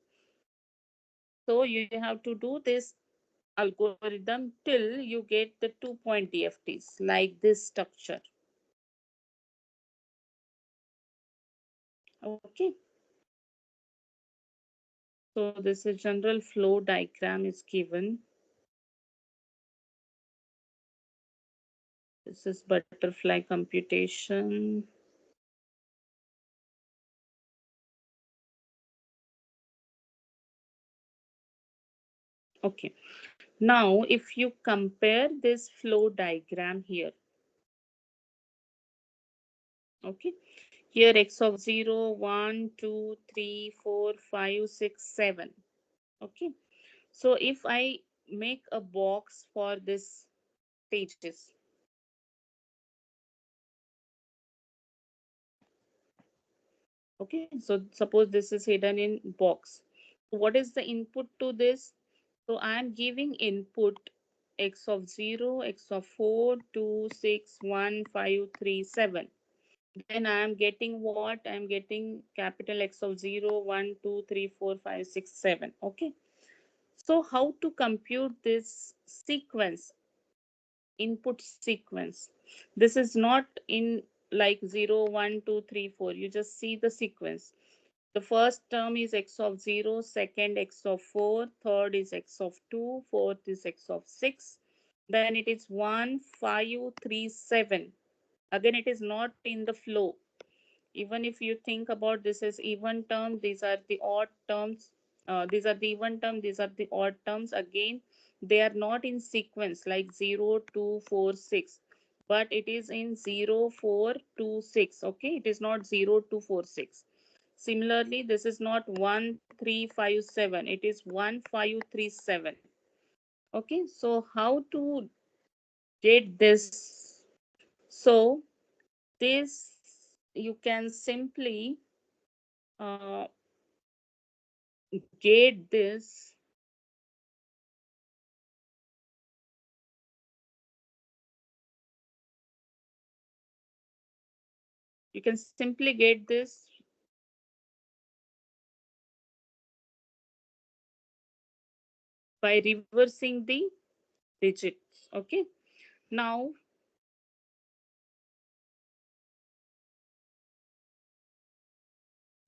so you have to do this algorithm till you get the 2-point DFTs like this structure. Okay, so this is general flow diagram is given. This is butterfly computation. Okay, now if you compare this flow diagram here, okay, here x of 0, 1, 2, 3, 4, 5, 6, 7. Okay, so if I make a box for this stages, okay, so suppose this is hidden in box. What is the input to this? So I am giving input x of 0, x of 4, 2, 6, 1, 5, 3, 7. Then I am getting what? I am getting capital X of 0, 1, 2, 3, 4, 5, 6, 7. Okay. So how to compute this sequence, input sequence? This is not in like 0, 1, 2, 3, 4. You just see the sequence. The first term is x of 0, second x of 4, third is x of 2, fourth is x of 6. Then it is 1, 5, 3, 7. Again, it is not in the flow. Even if you think about this as even term, these are the odd terms. These are the even term, these are the odd terms. Again, they are not in sequence like 0, 2, 4, 6, but it is in 0, 4, 2, 6. Okay, it is not 0, 2, 4, 6. Similarly, this is not 1, 3, 5, 7. It is 1, 5, 3, 7. Okay, so how to get this? So this you can simply uh, get this you can simply get this by reversing the digits. Okay, now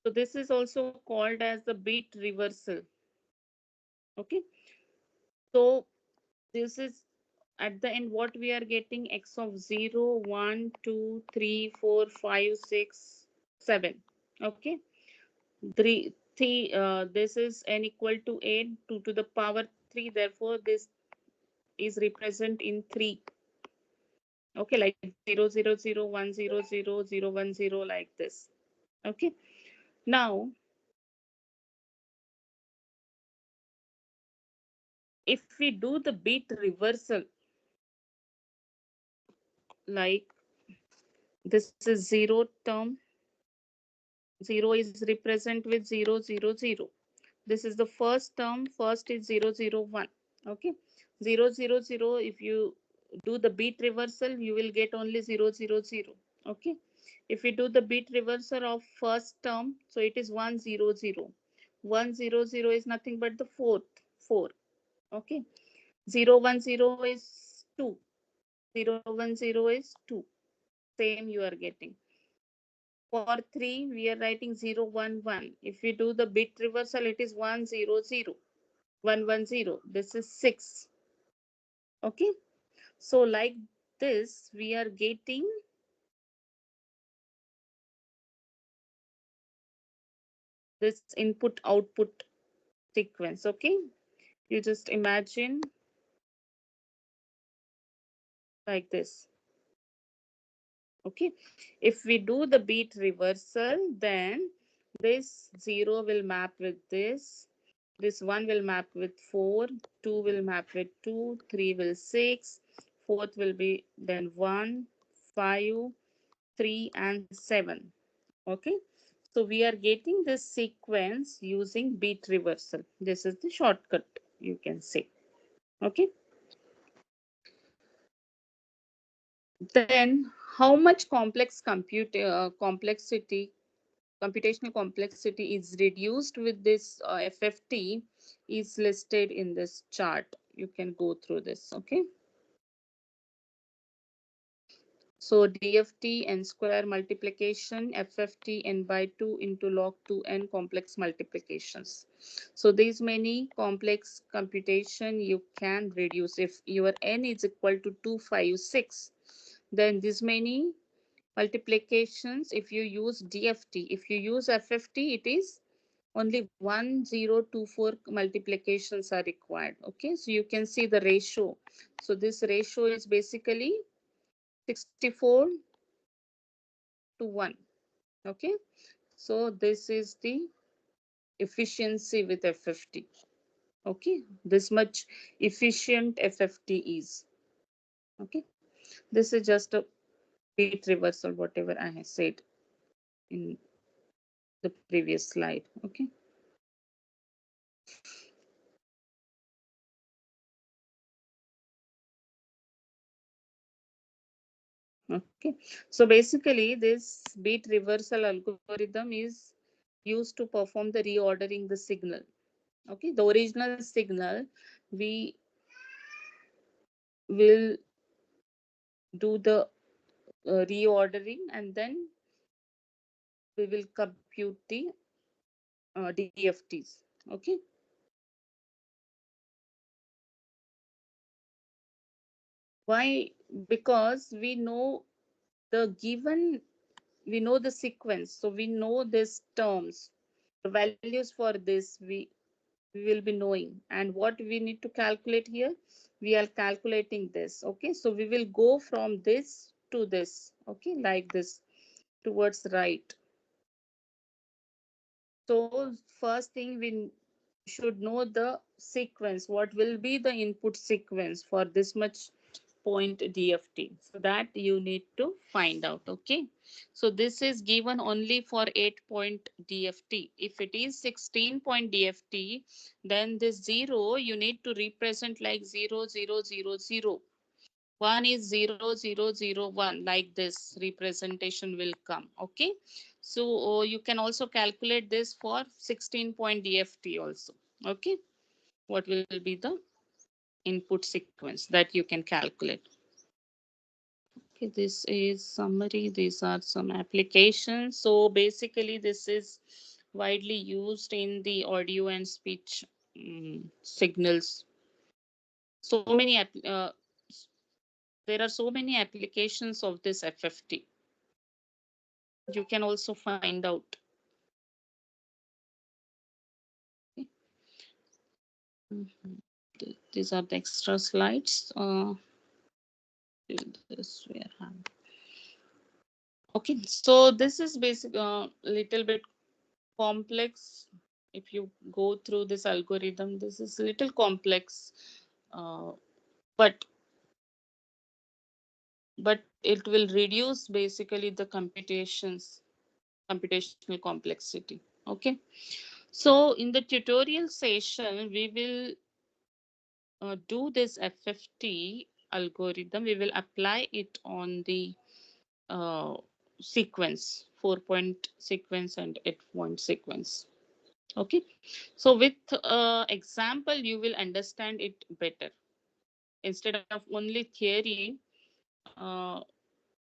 so this is also called as the bit reversal. Okay, so this is at the end what we are getting: x of 0, 1, 2, 3, 4, 5, 6, 7. Okay, this is n equal to 8, 2 to the power 3, therefore this is represent in 3. Okay, like 0, 0, 0, 1, 0, 0, 0, 1, 0, like this. Okay, now if we do the bit reversal, like this is 0 term, 0 is represent with 0, 0, 0. This is the first term, first is 0, 0, 1. Okay, 0, 0, 0, if you do the bit reversal, you will get only 0, 0, 0. Okay, if we do the bit reversal of first term, so it is 1, 0, 0. 1, 0, 0 is nothing but the fourth, 4. Okay, 0, 1, 0 is 2. 0, 1, 0 is 2. Same you are getting. For 3, we are writing 0, 1, 1. If we do the bit reversal, it is 1, 0, 0. 1, 1, 0. This is 6. Okay. So like this, we are getting this input output sequence. Okay. You just imagine like this. Okay, if we do the bit reversal, then this 0 will map with this 1 will map with 4, 2 will map with 2, 3 will 6, fourth will be then 1, 5, 3, and 7. Okay. So we are getting this sequence using bit reversal. This is the shortcut, you can say. Okay. Then how much computational complexity is reduced with this FFT is listed in this chart. You can go through this. Okay. So DFT n square multiplication, FFT n by 2 into log 2n complex multiplications. So these many complex computation you can reduce. If your n is equal to 256, then this many multiplications, if you use DFT, if you use FFT, it is only 1024 multiplications are required. Okay, so you can see the ratio. So this ratio is basically 64 to 1. Okay, so this is the efficiency with FFT. Okay, this much efficient FFT is. Okay, this is just a bit reversal, whatever I have said in the previous slide. Okay. Okay, so basically this bit reversal algorithm is used to perform the reordering the signal. Okay, the original signal we will do the reordering, and then we will compute the DFTs. Okay, why? Because we know the sequence, so we know these terms, the values for this we will be knowing, and what we need to calculate here, we are calculating this. Okay, so we will go from this to this. Okay, like this towards right. So first thing we should know the sequence, what will be the input sequence for this much point DFT. So that you need to find out. Okay, so this is given only for 8-point DFT. If it is 16-point DFT, then this 0 you need to represent like 0 0 0 0. 1 is 0 0 0 1, like this representation will come. Okay, so you can also calculate this for 16-point DFT also. Okay, what will be the input sequence that you can calculate. Okay, this is summary. These are some applications. So basically this is widely used in the audio and speech signals. So many there are so many applications of this FFT. You can also find out. Okay. Mhm. These are the extra slides. This we are having. Okay, so this is basic, little bit complex. If you go through this algorithm, this is little complex, uh, but it will reduce basically the computational complexity. Okay, so in the tutorial session we will do this FFT algorithm. We will apply it on the uh, sequence, 4-point sequence and 8-point sequence. Okay, so with example you will understand it better instead of only theory. uh,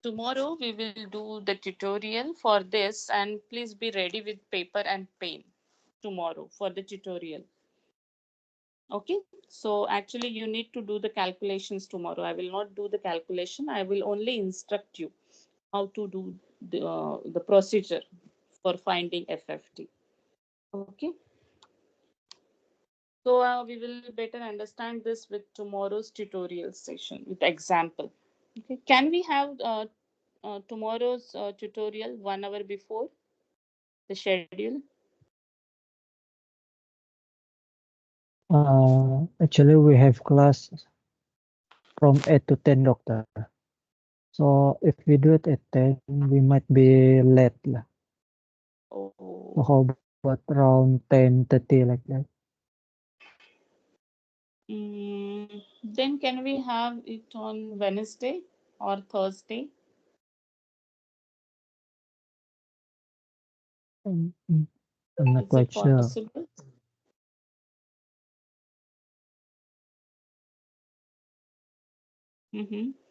Tomorrow we will do the tutorial for this, and please be ready with paper and pen tomorrow for the tutorial. Okay, so actually you need to do the calculations tomorrow. I will not do the calculation, I will only instruct you how to do the procedure for finding FFT. Okay, so we will better understand this with tomorrow's tutorial session with example. Okay, can we have tomorrow's tutorial 1 hour before the schedule? Actually, we have class from 8 to 10, doctor. So if we do it at 10, we might be late lah. So Oh. how about around 10:30 like that? Then can we have it on Wednesday or Thursday? Mm, I'm not Is it quite sure. possible? Mm-hmm.